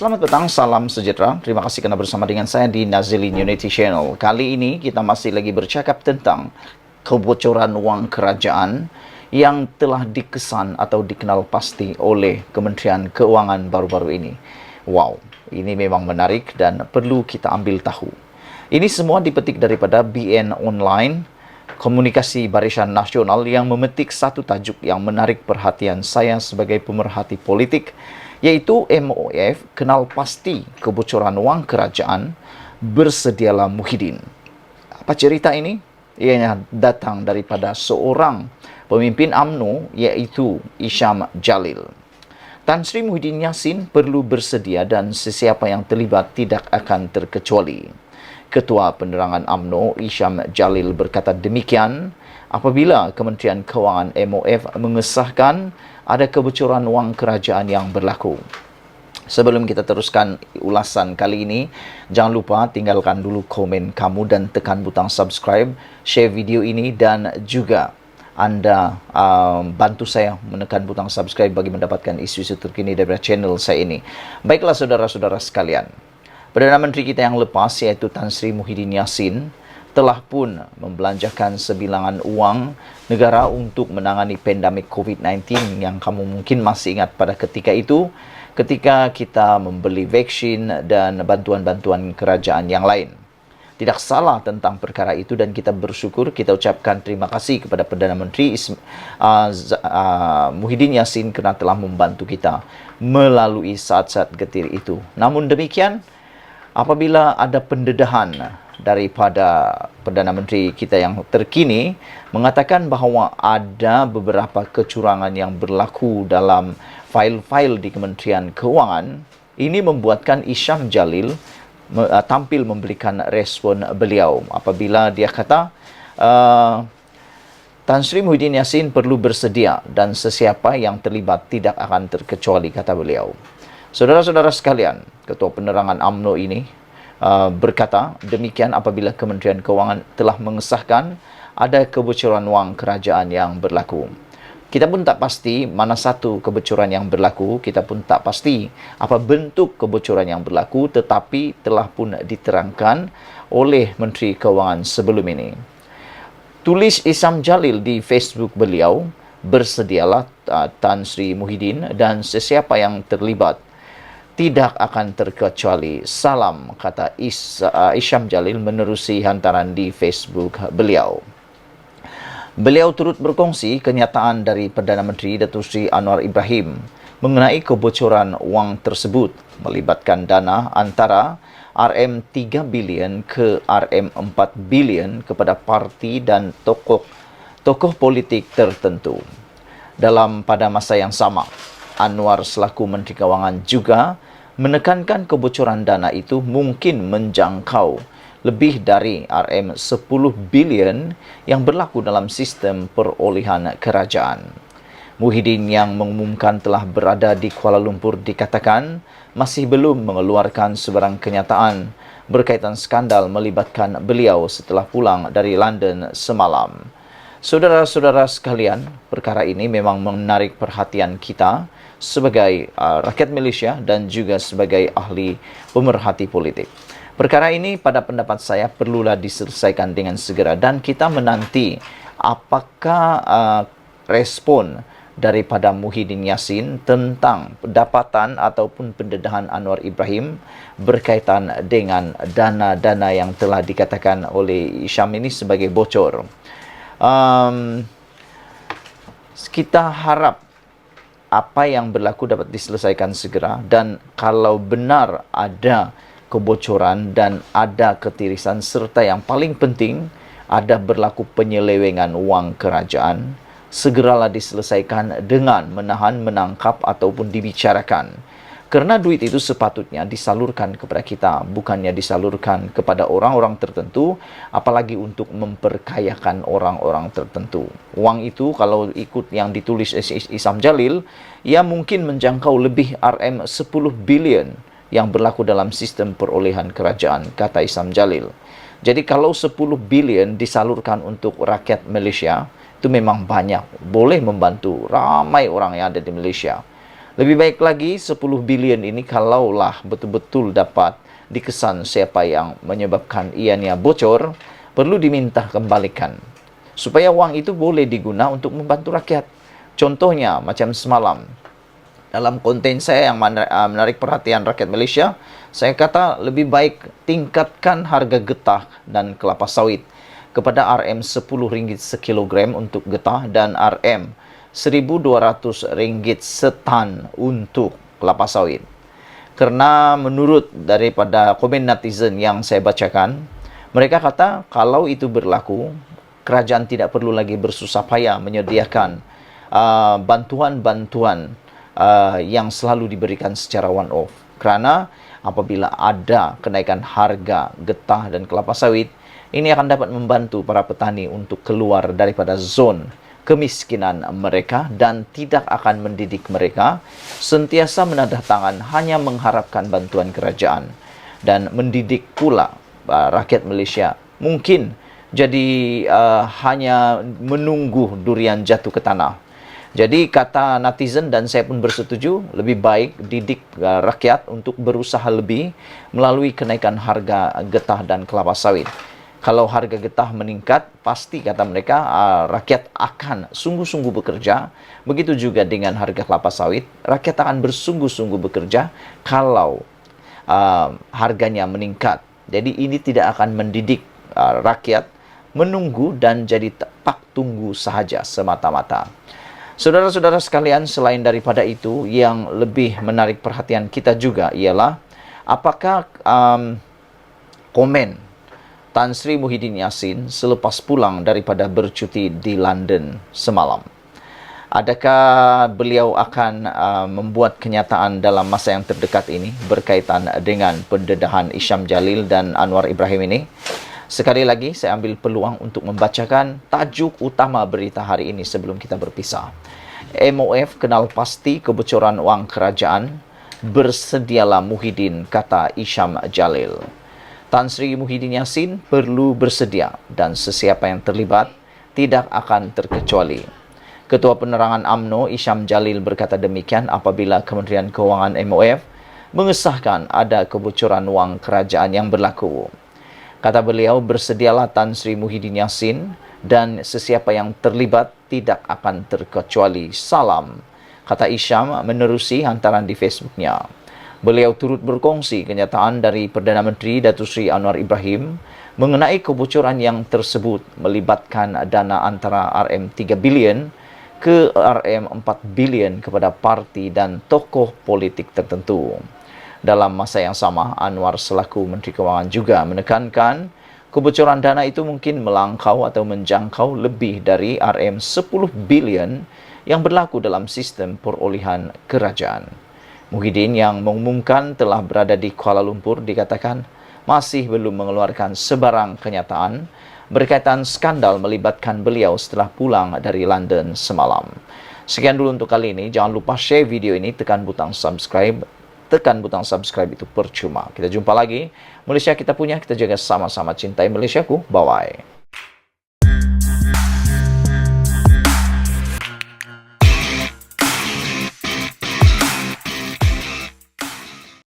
Selamat petang, salam sejahtera. Terima kasih kerana bersama dengan saya di Nazilin Unity Channel. Kali ini kita masih lagi bercakap tentang kebocoran wang kerajaan yang telah dikesan atau dikenal pasti oleh Kementerian Keuangan baru-baru ini. Wow, ini memang menarik dan perlu kita ambil tahu. Ini semua dipetik daripada BN Online, Komunikasi Barisan Nasional, yang memetik satu tajuk yang menarik perhatian saya sebagai pemerhati politik, yaitu MOF kenal pasti kebocoran wang kerajaan, bersedialah Muhyiddin. Apa cerita ini? Ianya datang daripada seorang pemimpin UMNO, yaitu Isham Jalil. Tan Sri Muhyiddin Yassin perlu bersedia dan sesiapa yang terlibat tidak akan terkecuali. Ketua Penerangan UMNO Isham Jalil berkata demikian apabila Kementerian Keuangan MOF mengesahkan ada kebocoran wang kerajaan yang berlaku. Sebelum kita teruskan ulasan kali ini, jangan lupa tinggalkan dulu komen kamu dan tekan butang subscribe, share video ini, dan juga anda bantu saya menekan butang subscribe bagi mendapatkan isu-isu terkini dari channel saya ini. Baiklah saudara-saudara sekalian, Perdana Menteri kita yang lepas, yaitu Tan Sri Muhyiddin Yassin, telah pun membelanjakan sebilangan uang negara untuk menangani pandemik COVID-19 yang kamu mungkin masih ingat pada ketika itu, ketika kita membeli vaksin dan bantuan-bantuan kerajaan yang lain. Tidak salah tentang perkara itu dan kita bersyukur, kita ucapkan terima kasih kepada Perdana Menteri Muhyiddin Yassin kerana telah membantu kita melalui saat-saat getir itu. Namun demikian, apabila ada pendedahan daripada Perdana Menteri kita yang terkini mengatakan bahawa ada beberapa kecurangan yang berlaku dalam fail-fail di Kementerian Keuangan, ini membuatkan Isham Jalil tampil memberikan respon beliau apabila dia kata Tan Sri Muhyiddin Yassin perlu bersedia dan sesiapa yang terlibat tidak akan terkecuali, kata beliau. Saudara-saudara sekalian, Ketua Penerangan UMNO ini berkata demikian apabila Kementerian Keuangan telah mengesahkan ada kebocoran wang kerajaan yang berlaku. Kita pun tak pasti mana satu kebocoran yang berlaku, kita pun tak pasti apa bentuk kebocoran yang berlaku, tetapi telah pun diterangkan oleh Menteri Keuangan sebelum ini. Tulis Isham Jalil di Facebook beliau, bersedialah Tan Sri Muhyiddin dan sesiapa yang terlibat tidak akan terkecuali. Salam, kata Isham Jalil menerusi hantaran di Facebook beliau. Beliau turut berkongsi kenyataan dari Perdana Menteri Datuk Seri Anwar Ibrahim mengenai kebocoran wang tersebut melibatkan dana antara RM3 bilion ke RM4 bilion kepada parti dan tokoh politik tertentu. Pada masa yang sama, Anwar selaku Menteri Keuangan juga menekankan kebocoran dana itu mungkin menjangkau lebih dari RM10 bilion yang berlaku dalam sistem perolehan kerajaan. Muhyiddin yang mengumumkan telah berada di Kuala Lumpur dikatakan masih belum mengeluarkan sebarang kenyataan berkaitan skandal melibatkan beliau setelah pulang dari London semalam. Saudara-saudara sekalian, perkara ini memang menarik perhatian kita sebagai rakyat Malaysia dan juga sebagai ahli pemerhati politik. Perkara ini pada pendapat saya perlulah diselesaikan dengan segera dan kita menanti apakah respon daripada Muhyiddin Yassin tentang pendapatan ataupun pendedahan Anwar Ibrahim berkaitan dengan dana-dana yang telah dikatakan oleh Isham ini sebagai bocor. Kita harap apa yang berlaku dapat diselesaikan segera dan kalau benar ada kebocoran dan ada ketirisan serta yang paling penting ada berlaku penyelewengan wang kerajaan, segeralah diselesaikan dengan menahan, menangkap ataupun dibicarakan. Kerana duit itu sepatutnya disalurkan kepada kita, bukannya disalurkan kepada orang-orang tertentu, apalagi untuk memperkayakan orang-orang tertentu. Wang itu kalau ikut yang ditulis Isham Jalil, ia mungkin menjangkau lebih RM10 bilion yang berlaku dalam sistem perolehan kerajaan, kata Isham Jalil. Jadi kalau 10 bilion disalurkan untuk rakyat Malaysia, itu memang banyak, boleh membantu ramai orang yang ada di Malaysia. Lebih baik lagi 10 bilion ini kalaulah betul-betul dapat dikesan siapa yang menyebabkan ianya bocor, perlu diminta kembalikan. Supaya uang itu boleh diguna untuk membantu rakyat. Contohnya macam semalam, dalam konten saya yang menarik perhatian rakyat Malaysia, saya kata lebih baik tingkatkan harga getah dan kelapa sawit kepada RM10 sekilogram untuk getah dan RM1.200 setan untuk kelapa sawit. Karena menurut daripada komen netizen yang saya bacakan, mereka kata kalau itu berlaku, kerajaan tidak perlu lagi bersusah payah menyediakan bantuan-bantuan yang selalu diberikan secara one-off. Kerana apabila ada kenaikan harga getah dan kelapa sawit, ini akan dapat membantu para petani untuk keluar daripada zon kemiskinan mereka dan tidak akan mendidik mereka sentiasa menadah tangan hanya mengharapkan bantuan kerajaan, dan mendidik pula rakyat Malaysia mungkin jadi hanya menunggu durian jatuh ke tanah. Jadi kata netizen dan saya pun bersetuju, lebih baik didik rakyat untuk berusaha lebih melalui kenaikan harga getah dan kelapa sawit. Kalau harga getah meningkat, pasti kata mereka rakyat akan sungguh-sungguh bekerja. Begitu juga dengan harga kelapa sawit, rakyat akan bersungguh-sungguh bekerja kalau harganya meningkat. Jadi ini tidak akan mendidik rakyat menunggu dan jadi tepak tunggu sahaja semata-mata. Saudara-saudara sekalian, selain daripada itu, yang lebih menarik perhatian kita juga ialah apakah komen Tan Sri Muhyiddin Yassin selepas pulang daripada bercuti di London semalam. Adakah beliau akan membuat kenyataan dalam masa yang terdekat ini berkaitan dengan pendedahan Isham Jalil dan Anwar Ibrahim ini? Sekali lagi, saya ambil peluang untuk membacakan tajuk utama berita hari ini sebelum kita berpisah. MOF kenal pasti kebocoran wang kerajaan, bersedialah Muhyiddin, kata Isham Jalil. Tan Sri Muhyiddin Yassin perlu bersedia dan sesiapa yang terlibat tidak akan terkecuali. Ketua Penerangan UMNO Isham Jalil berkata demikian apabila Kementerian Kewangan MOF mengesahkan ada kebocoran wang kerajaan yang berlaku. Kata beliau, bersedialah Tan Sri Muhyiddin Yassin dan sesiapa yang terlibat tidak akan terkecuali. Salam, kata Isham menerusi hantaran di Facebooknya. Beliau turut berkongsi kenyataan dari Perdana Menteri Datuk Seri Anwar Ibrahim mengenai kebocoran yang tersebut melibatkan dana antara RM3 bilion ke RM4 bilion kepada parti dan tokoh politik tertentu. Dalam masa yang sama, Anwar selaku Menteri Kewangan juga menekankan kebocoran dana itu mungkin melangkau atau menjangkau lebih dari RM10 bilion yang berlaku dalam sistem perolehan kerajaan. Muhyiddin yang mengumumkan telah berada di Kuala Lumpur dikatakan masih belum mengeluarkan sebarang kenyataan berkaitan skandal melibatkan beliau setelah pulang dari London semalam. Sekian dulu untuk kali ini. Jangan lupa share video ini, tekan butang subscribe. Tekan butang subscribe itu percuma. Kita jumpa lagi. Malaysia kita punya, kita jaga sama-sama cintai Malaysiaku. Bye-bye.